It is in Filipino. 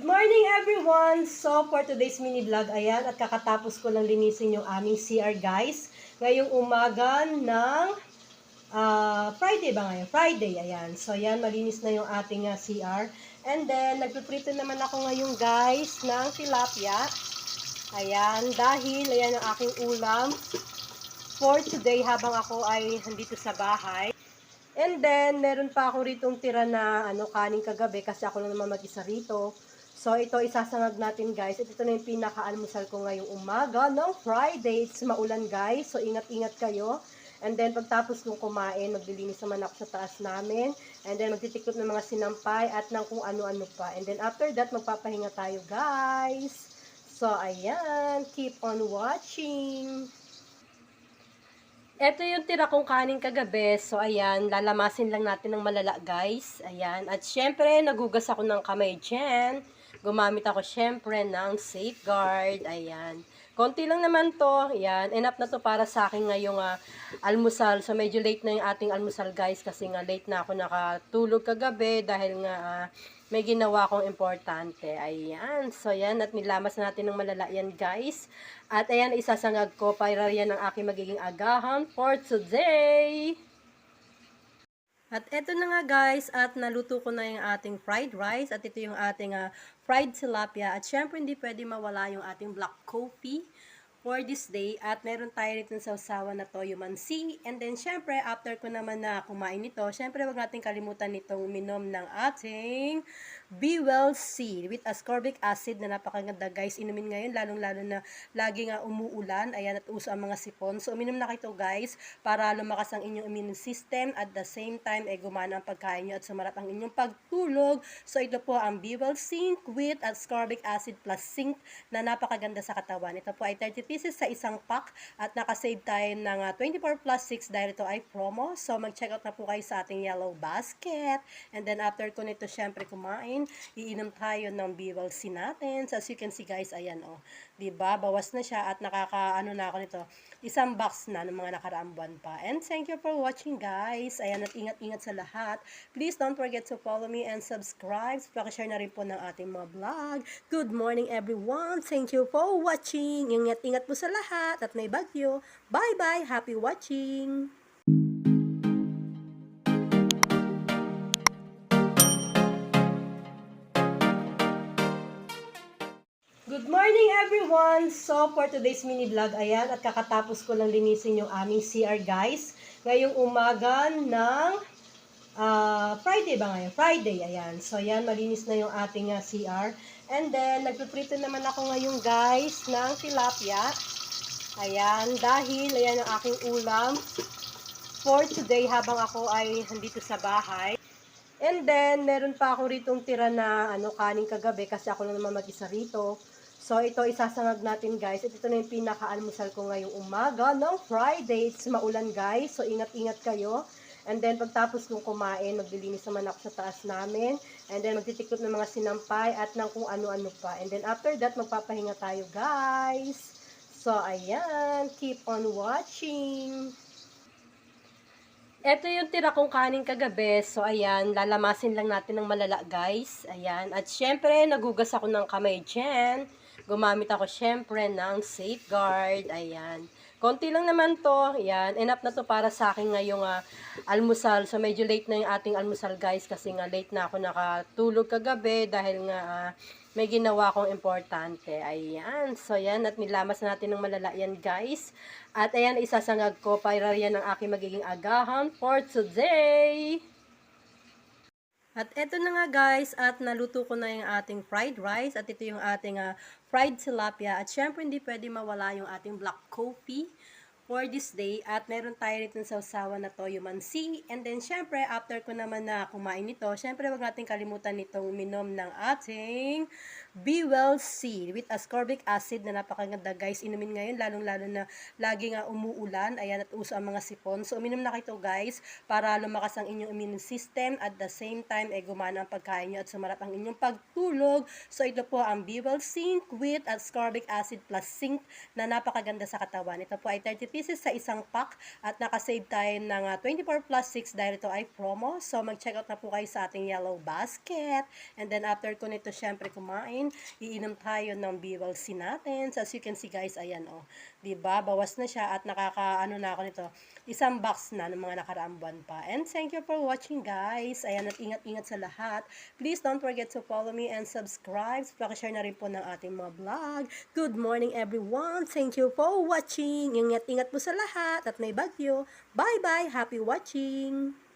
Good morning everyone! So for today's mini vlog, ayan, at kakatapos ko lang linisin yung aming CR guys. Ngayong umaga ng Friday ba ngayon? Friday, ayan. So ayan, malinis na yung ating CR. And then, nagpiprito naman ako ngayon guys ng tilapia. Ayan, dahil ayan ang aking ulam for today habang ako ay nandito sa bahay. And then, meron pa ako ritong tira na kanin kagabi kasi ako lang naman mag-isa rito. So, ito isasangag natin guys. Ito na yung pinaka-almusal ko ngayong umaga ng Friday. It's maulan guys. So, ingat-ingat kayo. And then, pagtapos kong kumain, maglilinis naman ako sa taas namin. And then, magtitiklop ng mga sinampay at ng kung ano-ano pa. And then, after that, magpapahinga tayo guys. So, ayan. Keep on watching. Ito yung tira kong kanin kagabi. So, ayan, lalamasin lang natin ng malala, guys. Ayan. At syempre, nagugas ako ng kamay dyan. Gumamit ako syempre ng safeguard. Ayan. Konti lang naman to. Ayan. Enough na to para sa akin ngayong almusal. So, medyo late na yung ating almusal, guys. Kasi nga, late na ako nakatulog kagabi. Dahil nga, may ginawa akong importante. Ayan. So, ayan. At nilamas natin ng malala yan, guys. At ayan, isasangag ko para yan ang aking magiging agahan for today. At eto na nga guys, at naluto ko na yung ating fried rice. At ito yung ating fried tilapia. At syempre hindi pwede mawala yung ating black coffee for this day. At meron tayo rito sa usawa na toyo mansi. And then syempre, after ko naman na kumain nito, syempre wag natin kalimutan nitong uminom ng ating Be Well C with ascorbic acid na napakaganda guys. Inumin ngayon, lalong-lalo na lagi nga umuulan. Ayan, at uso ang mga sipon. So, uminom na kayo guys para lumakas ang inyong immune system. At the same time, gumana ang pagkain nyo at sumarap ang inyong pagtulog. So, ito po ang Be Well Zinc with ascorbic acid plus zinc na napakaganda sa katawan. Ito po ay 30 pieces sa isang pack at nakasave tayo ng 24 plus 6 dahil ito ay promo. So, mag-check out na po kayo sa ating yellow basket. And then, after ko nito, syempre kumain, iinom tayo ng Be Well C natin. So, as you can see guys, ayan o. Diba? Bawas na siya at nakakaano na ako nito. Isang box na ng mga nakaraang buwan pa. And thank you for watching guys. Ayan, at ingat-ingat sa lahat. Please don't forget to follow me and subscribe. Pakishare na rin po ng ating mga vlog. Good morning everyone. Thank you for watching. Ingat-ingat po sa lahat at may bagyo. Bye-bye. Happy watching. Good morning everyone! So for today's mini vlog, ayan, at kakatapos ko lang linisin yung aming CR guys. Ngayong umaga ng Friday ba ngayon? Friday, ayan. So ayan, malinis na yung ating CR. And then, nagpiprito naman ako ngayon guys ng tilapia. Ayan, dahil ayan ang aking ulam for today habang ako ay nandito sa bahay. And then, meron pa ako ritong tira na kanin kagabi kasi ako lang naman mag-isa rito. So, ito isasangag natin guys. Ito na yung pinaka-almusal ko ngayong umaga ng Friday. It's maulan guys. So, ingat-ingat kayo. And then, pagtapos kong kumain, maglilinis naman ako sa taas namin. And then, magtitiklop ng mga sinampay at ng kung ano-ano pa. And then, after that, magpapahinga tayo guys. So, ayan. Keep on watching. Ito yung tira kong kanin kagabi. So, ayan, lalamasin lang natin ng malala, guys. Ayan. At syempre, nagugas ako ng kamay dyan. Gumamit ako syempre ng safeguard. Ayan. Konti lang naman to. Ayan. Enough na to para sa akin ngayong almusal. So, medyo late na yung ating almusal, guys. Kasi nga, late na ako nakatulog kagabi. Dahil nga, may ginawa akong importante. Ayan. So, ayan. At nilamas natin ng malala yan, guys. At ayan, isasangag ko para yan ang aking magiging agahan for today. At eto na nga guys, at naluto ko na yung ating fried rice. At ito yung ating fried tilapia. At syempre hindi pwede mawala yung ating black coffee for this day. At meron tayo rito sa usawa na toyo mansi. And then syempre, after ko naman na kumain nito, syempre wag natin kalimutan nitong uminom ng ating Be Well C with ascorbic acid na napakaganda guys. Inumin ngayon, lalong-lalo na lagi nga umuulan. Ayan, at uso ang mga sipon. So, uminom na kayo guys para lumakas ang inyong immune system at the same time, gumana ang pagkain nyo at sumarap ang inyong pagtulog. So, ito po ang Be Well Zinc with ascorbic acid plus zinc na napakaganda sa katawan. Ito po ay 30 pieces sa isang pack at nakasave tayo ng 24 plus 6 dahil ito ay promo. So, mag-check out na po kayo sa ating yellow basket. And then, after ko nito, syempre kumain, iinom tayo ng Be Well C natin. So, as you can see guys, ayan o. Diba? Bawas na siya at nakakaano na ako nito. Isang box na ng mga nakaraang buwan pa. And thank you for watching guys. Ayan, at ingat-ingat sa lahat. Please don't forget to follow me and subscribe. Pakishare na rin po ng ating mga vlog. Good morning everyone. Thank you for watching. Ingat-ingat po sa lahat at may bagyo. Bye-bye. Happy watching.